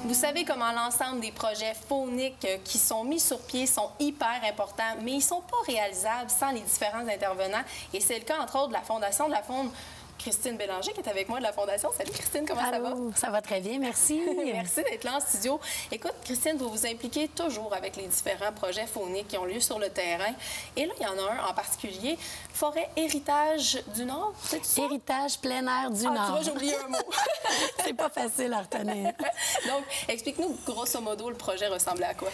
Vous savez comment l'ensemble des projets fauniques qui sont mis sur pied sont hyper importants, mais ils ne sont pas réalisables sans les différents intervenants. Et c'est le cas, entre autres, de la Fondation de la faune. Christine Bélanger qui est avec moi de la Fondation. Salut Christine, comment ça va? Ça va très bien, merci. Merci d'être là en studio. Écoute, Christine, vous vous impliquez toujours avec les différents projets fauniques qui ont lieu sur le terrain. Et là, il y en a un en particulier, Forêt Héritage du Nord, c'est ça? Héritage plein air du Nord. Tu vois, j'ai oublié un mot. C'est pas facile à retenir. Donc, explique-nous grosso modo, le projet ressemblait à quoi?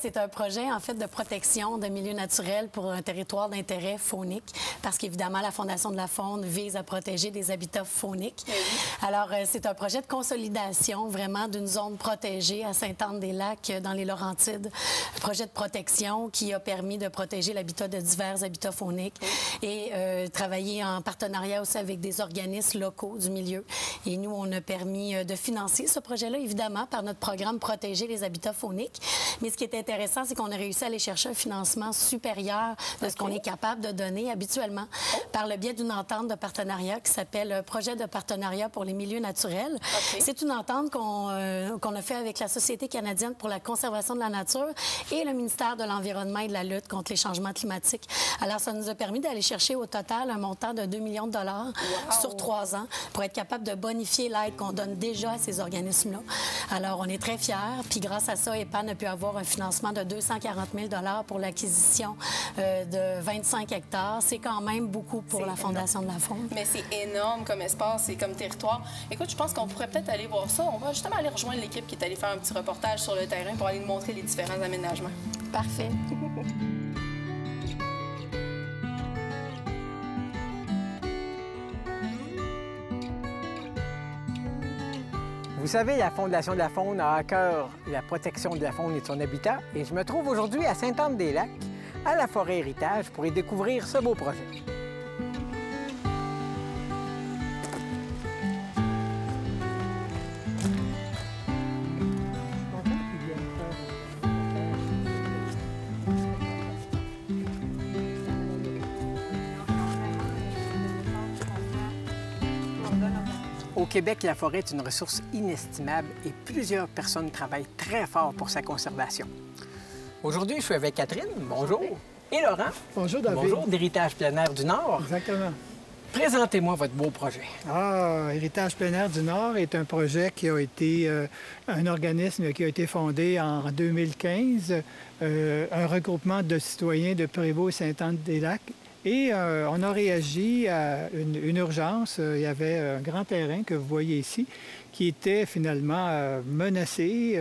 C'est un projet, en fait, de protection de milieux naturels pour un territoire d'intérêt faunique, parce qu'évidemment, la Fondation de la faune vise à protéger des habitats fauniques. Oui. Alors, c'est un projet de consolidation, vraiment, d'une zone protégée à Sainte-Anne-des-Lacs, dans les Laurentides. Un projet de protection qui a permis de protéger l'habitat de divers habitats fauniques et travailler en partenariat aussi avec des organismes locaux du milieu. Et nous, on a permis de financer ce projet-là, évidemment, par notre programme Protéger les habitats fauniques. Mais ce qui est intéressant, c'est qu'on a réussi à aller chercher un financement supérieur de ce qu'on est capable de donner habituellement par le biais d'une entente de partenariat qui s'appelle Projet de partenariat pour les milieux naturels. C'est une entente qu'on a fait avec la Société canadienne pour la conservation de la nature et le ministère de l'Environnement et de la lutte contre les changements climatiques. Alors, ça nous a permis d'aller chercher au total un montant de 2 millions de dollars sur 3 ans pour être capable de bonifier l'aide qu'on donne déjà à ces organismes-là. Alors, on est très fiers. Puis, grâce à ça, EPAN a pu avoir un financement de 240 000 $ pour l'acquisition de 25 hectares. C'est quand même beaucoup pour la Fondation de la faune. Mais c'est énorme comme espace et comme territoire. Écoute, je pense qu'on pourrait peut-être aller voir ça. On va justement aller rejoindre l'équipe qui est allée faire un petit reportage sur le terrain pour aller nous montrer les différents aménagements. Parfait. Vous savez, la Fondation de la faune a à cœur la protection de la faune et de son habitat. Et je me trouve aujourd'hui à Sainte-Anne-des-Lacs, à la Forêt Héritage, pour y découvrir ce beau projet. Au Québec, la forêt est une ressource inestimable et plusieurs personnes travaillent très fort pour sa conservation. Aujourd'hui, je suis avec Catherine, bonjour, et Laurent. Bonjour, David. Bonjour, d'Héritage plein air du Nord. Exactement. Présentez-moi votre beau projet. Héritage plein air du Nord est un projet qui a été un organisme qui a été fondé en 2015, un regroupement de citoyens de Prévost et Sainte-Anne-des-Lacs. Et on a réagi à une urgence. Il y avait un grand terrain que vous voyez ici qui était finalement menacé.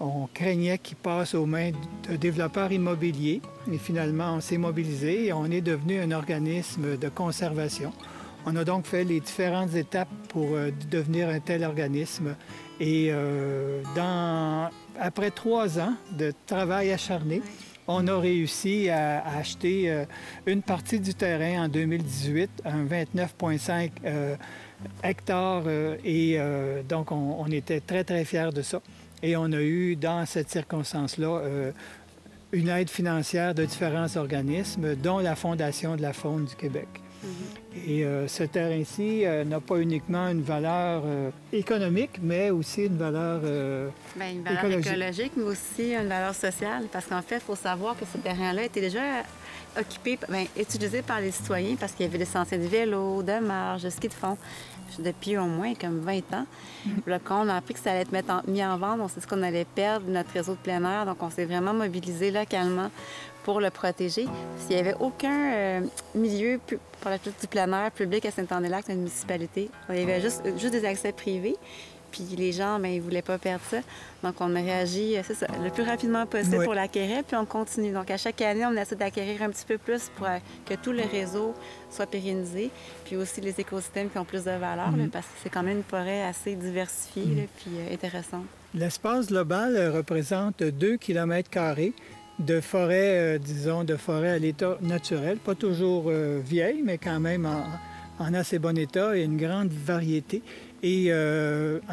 On craignait qu'il passe aux mains de développeurs immobiliers. Et finalement, on s'est mobilisé et on est devenu un organisme de conservation. On a donc fait les différentes étapes pour devenir un tel organisme. Et après 3 ans de travail acharné, on a réussi à acheter une partie du terrain en 2018, un 29,5 hectares. Donc, on était très, très fiers de ça. Et on a eu, dans cette circonstance-là, une aide financière de différents organismes, dont la Fondation de la faune du Québec. Et ce terrain-ci n'a pas uniquement une valeur économique, mais aussi une valeur une valeur écologique, mais aussi une valeur sociale. Parce qu'en fait, il faut savoir que ce terrain-là était déjà occupé, utilisé par les citoyens parce qu'il y avait des sentiers de vélo, de marche, de ski de fond depuis au moins comme 20 ans. Là, quand on a appris que ça allait être mis en vente, on s'est dit qu'on allait perdre notre réseau de plein air. Donc, on s'est vraiment mobilisé localement pour le protéger. S'il n'y avait aucun milieu pour la du plein air public à Sainte-Anne-des-Lacs, notre municipalité, il y avait juste des accès privés. Puis les gens, ils ne voulaient pas perdre ça. Donc, on a réagi le plus rapidement possible pour l'acquérir, puis on continue. Donc, à chaque année, on essaie d'acquérir un petit peu plus pour que tout le réseau soit pérennisé, puis aussi les écosystèmes qui ont plus de valeur, là, parce que c'est quand même une forêt assez diversifiée, là, puis intéressante. L'espace global représente 2 km² de forêt, disons, de forêt à l'état naturel, pas toujours vieille, mais quand même en assez bon état et une grande variété. Et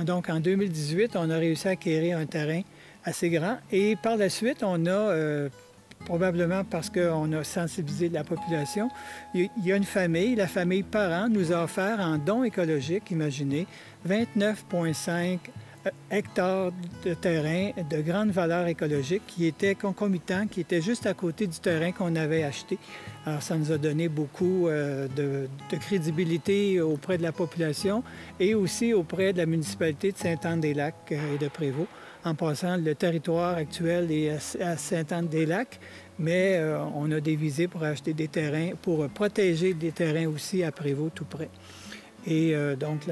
donc, en 2018, on a réussi à acquérir un terrain assez grand. Et par la suite, on a, probablement parce qu'on a sensibilisé la population, il y a une famille, la famille Parent nous a offert en don écologique, imaginez, 29,5 hectares de terrain de grande valeur écologique qui étaient concomitants, qui étaient juste à côté du terrain qu'on avait acheté. Alors, ça nous a donné beaucoup de crédibilité auprès de la population et aussi auprès de la municipalité de Sainte-Anne-des-Lacs et de Prévost. En passant, le territoire actuel est à Sainte-Anne-des-Lacs, mais on a des visées pour acheter des terrains, pour protéger des terrains aussi à Prévost tout près. Et donc,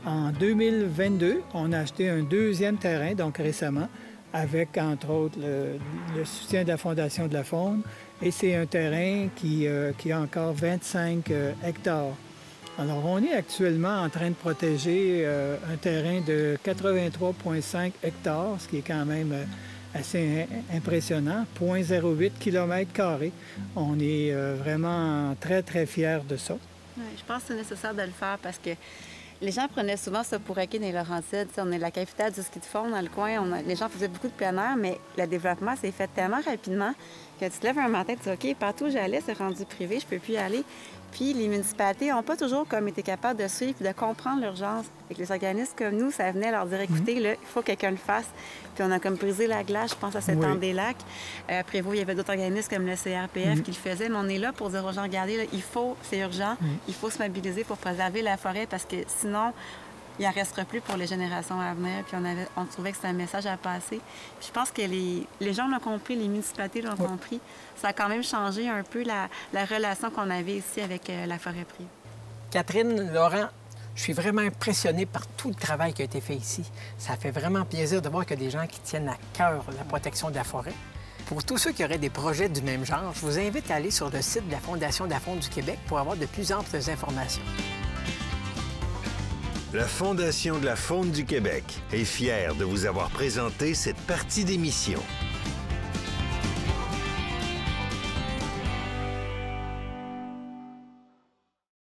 en 2022, on a acheté un deuxième terrain, donc récemment, avec, entre autres, le soutien de la Fondation de la Faune. Et c'est un terrain qui a encore 25 hectares. Alors, on est actuellement en train de protéger un terrain de 83,5 hectares, ce qui est quand même assez impressionnant, 0,08 km². On est vraiment très, très fiers de ça. Oui, je pense que c'est nécessaire de le faire parce que les gens prenaient souvent ça pour acquis dans les Laurentides. On est la capitale du ski de fond dans le coin. Les gens faisaient beaucoup de plein air, mais le développement s'est fait tellement rapidement que tu te lèves un matin et tu dis « OK, partout où j'allais, c'est rendu privé, je peux plus y aller ». Puis les municipalités n'ont pas toujours comme été capables de suivre et de comprendre l'urgence. Avec les organismes comme nous, ça venait leur dire « Écoutez, là, il faut que quelqu'un le fasse ». Puis on a comme brisé la glace, je pense à Sainte-Anne-des-Lacs. À Prévost, il y avait d'autres organismes comme le CRPF qui le faisaient, mais on est là pour dire aux gens, regardez, là, il faut, c'est urgent, il faut se mobiliser pour préserver la forêt parce que sinon, il n'en restera plus pour les générations à venir. Puis on trouvait que c'était un message à passer. Puis je pense que les gens l'ont compris, les municipalités l'ont compris. Ça a quand même changé un peu la relation qu'on avait ici avec la forêt privée. Catherine, Laurent, je suis vraiment impressionné par tout le travail qui a été fait ici. Ça fait vraiment plaisir de voir qu'il y a des gens qui tiennent à cœur la protection de la forêt. Pour tous ceux qui auraient des projets du même genre, je vous invite à aller sur le site de la Fondation de la Faune du Québec pour avoir de plus amples informations. La Fondation de la Faune du Québec est fière de vous avoir présenté cette partie d'émission.